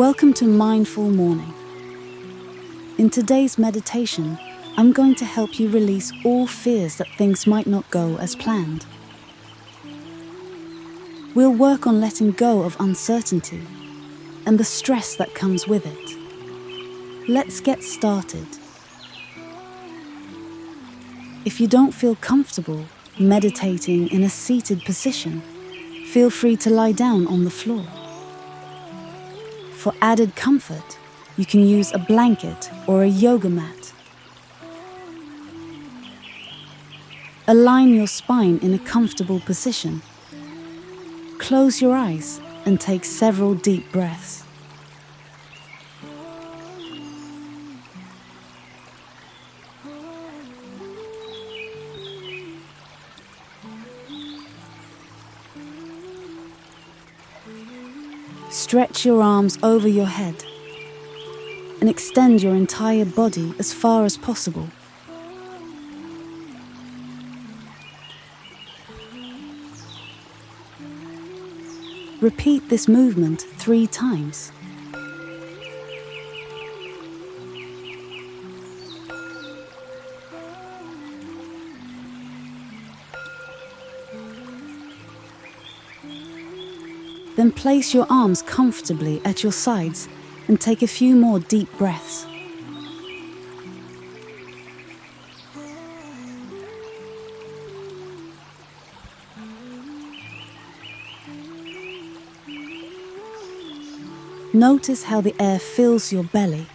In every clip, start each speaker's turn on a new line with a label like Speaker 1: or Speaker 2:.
Speaker 1: Welcome to Mindful Morning. In today's meditation, I'm going to help you release all fears that things might not go as planned. We'll work on letting go of uncertainty and the stress that comes with it. Let's get started. If you don't feel comfortable meditating in a seated position, feel free to lie down on the floor. For added comfort, you can use a blanket or a yoga mat. Align your spine in a comfortable position. Close your eyes and take several deep breaths. Stretch your arms over your head and extend your entire body as far as possible. Repeat this movement 3 times. Then place your arms comfortably at your sides and take a few more deep breaths. Notice how the air fills your belly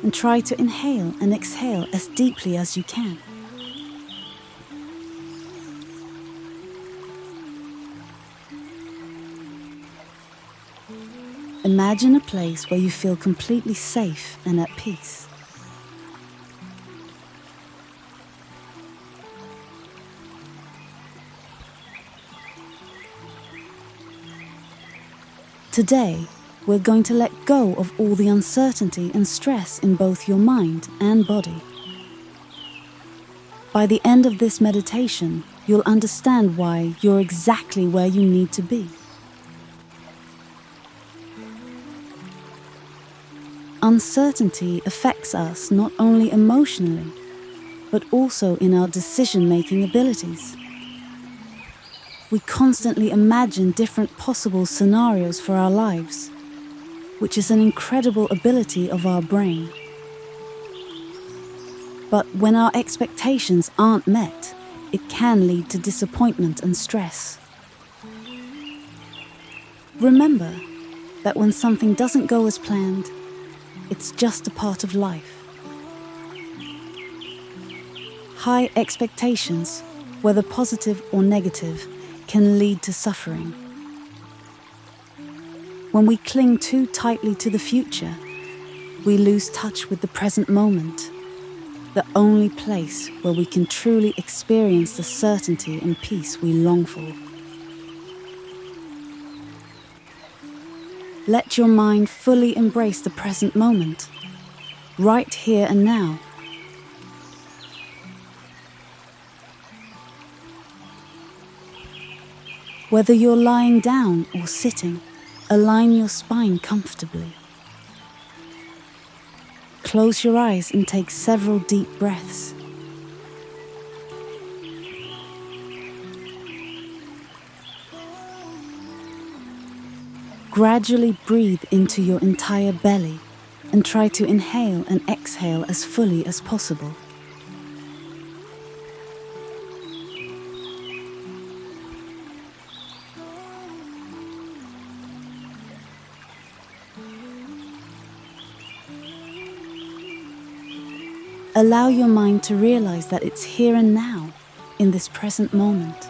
Speaker 1: and try to inhale and exhale as deeply as you can. Imagine a place where you feel completely safe and at peace. Today, we're going to let go of all the uncertainty and stress in both your mind and body. By the end of this meditation, you'll understand why you're exactly where you need to be. Uncertainty affects us not only emotionally, but also in our decision-making abilities. We constantly imagine different possible scenarios for our lives, which is an incredible ability of our brain. But when our expectations aren't met, it can lead to disappointment and stress. Remember that when something doesn't go as planned, it's just a part of life. High expectations, whether positive or negative, can lead to suffering. When we cling too tightly to the future, we lose touch with the present moment, the only place where we can truly experience the certainty and peace we long for. Let your mind fully embrace the present moment, right here and now. Whether you're lying down or sitting, align your spine comfortably. Close your eyes and take several deep breaths. Gradually breathe into your entire belly and try to inhale and exhale as fully as possible. Allow your mind to realize that it's here and now, in this present moment.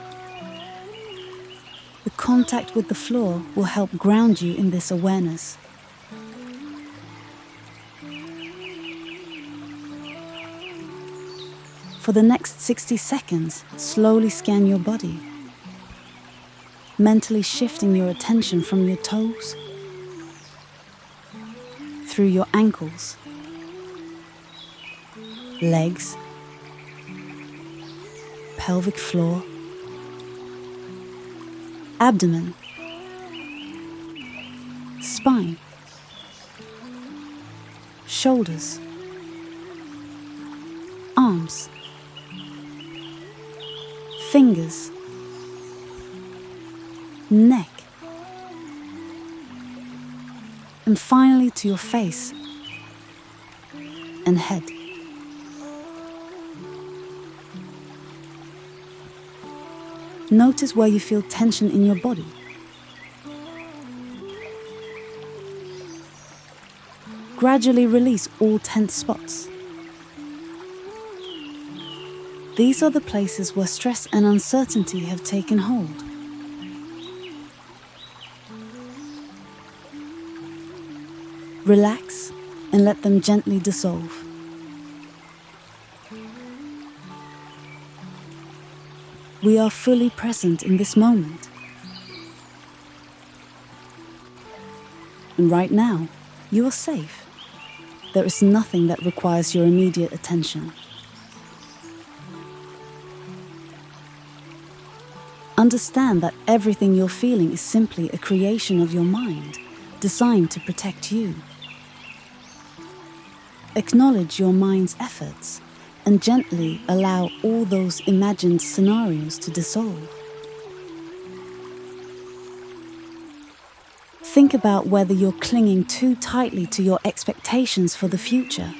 Speaker 1: The contact with the floor will help ground you in this awareness. For the next 60 seconds, slowly scan your body, mentally shifting your attention from your toes, through your ankles, legs, pelvic floor, abdomen, spine, shoulders, arms, fingers, neck, and finally to your face and head. Notice where you feel tension in your body. Gradually release all tense spots. These are the places where stress and uncertainty have taken hold. Relax and let them gently dissolve. We are fully present in this moment. And right now, you are safe. There is nothing that requires your immediate attention. Understand that everything you're feeling is simply a creation of your mind, designed to protect you. Acknowledge your mind's efforts and gently allow all those imagined scenarios to dissolve. Think about whether you're clinging too tightly to your expectations for the future.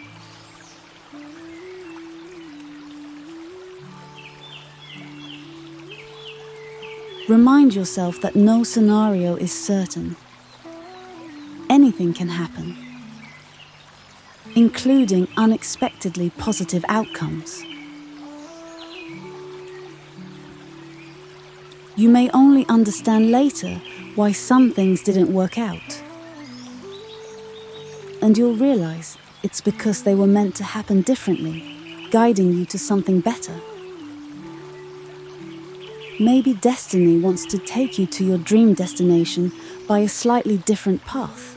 Speaker 1: Remind yourself that no scenario is certain. Anything can happen, including unexpectedly positive outcomes. You may only understand later why some things didn't work out. And you'll realize it's because they were meant to happen differently, guiding you to something better. Maybe destiny wants to take you to your dream destination by a slightly different path.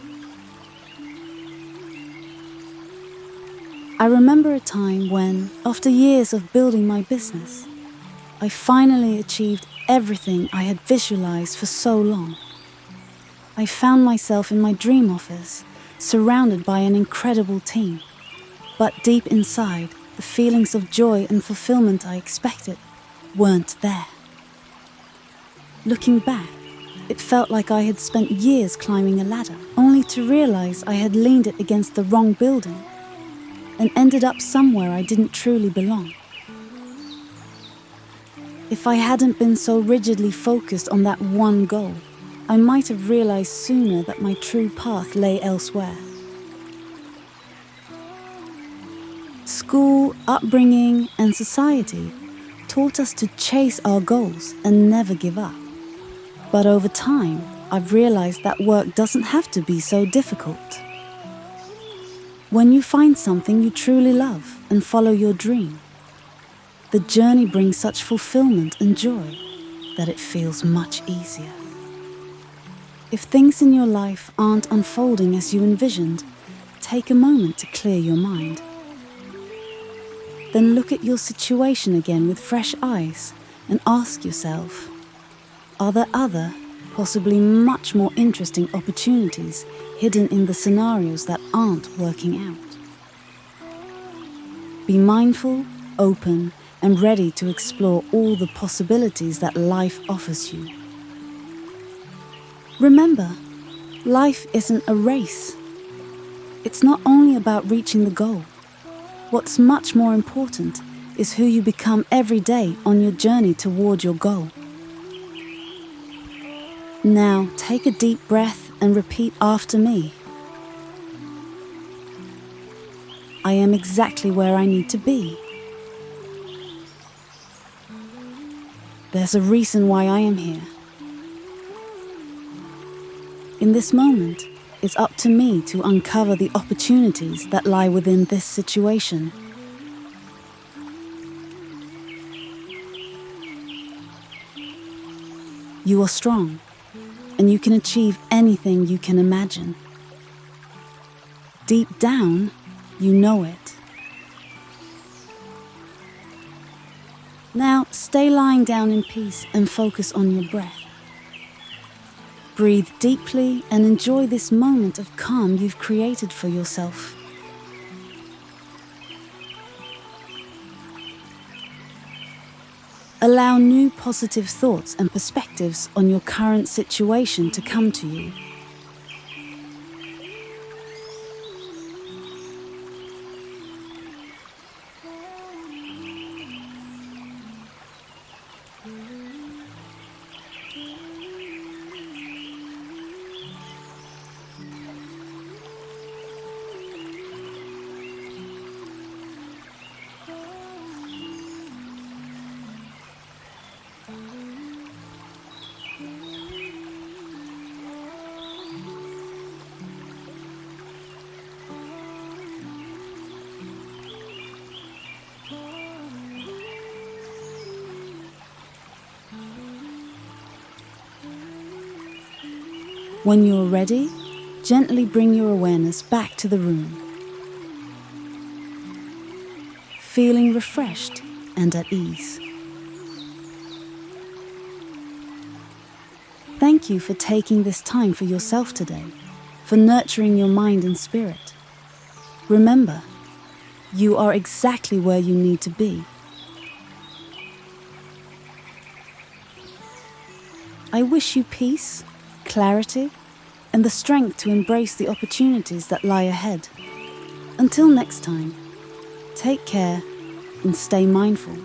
Speaker 1: I remember a time when, after years of building my business, I finally achieved everything I had visualized for so long. I found myself in my dream office, surrounded by an incredible team. But deep inside, the feelings of joy and fulfillment I expected weren't there. Looking back, it felt like I had spent years climbing a ladder, only to realize I had leaned it against the wrong building and ended up somewhere I didn't truly belong. If I hadn't been so rigidly focused on that one goal, I might have realized sooner that my true path lay elsewhere. School, upbringing, and society taught us to chase our goals and never give up. But over time, I've realized that work doesn't have to be so difficult. When you find something you truly love and follow your dream, the journey brings such fulfillment and joy that it feels much easier. If things in your life aren't unfolding as you envisioned, take a moment to clear your mind. Then look at your situation again with fresh eyes and ask yourself, are there other, possibly much more interesting opportunities hidden in the scenarios that aren't working out? Be mindful, open, and ready to explore all the possibilities that life offers you. Remember, life isn't a race. It's not only about reaching the goal. What's much more important is who you become every day on your journey toward your goal. Now, take a deep breath and repeat after me. I am exactly where I need to be. There's a reason why I am here. In this moment, it's up to me to uncover the opportunities that lie within this situation. You are strong, and you can achieve anything you can imagine. Deep down, you know it. Now, stay lying down in peace and focus on your breath. Breathe deeply and enjoy this moment of calm you've created for yourself. Allow new positive thoughts and perspectives on your current situation to come to you. When you're ready, gently bring your awareness back to the room, feeling refreshed and at ease. Thank you for taking this time for yourself today, for nurturing your mind and spirit. Remember, you are exactly where you need to be. I wish you peace, clarity, and the strength to embrace the opportunities that lie ahead. Until next time, take care and stay mindful.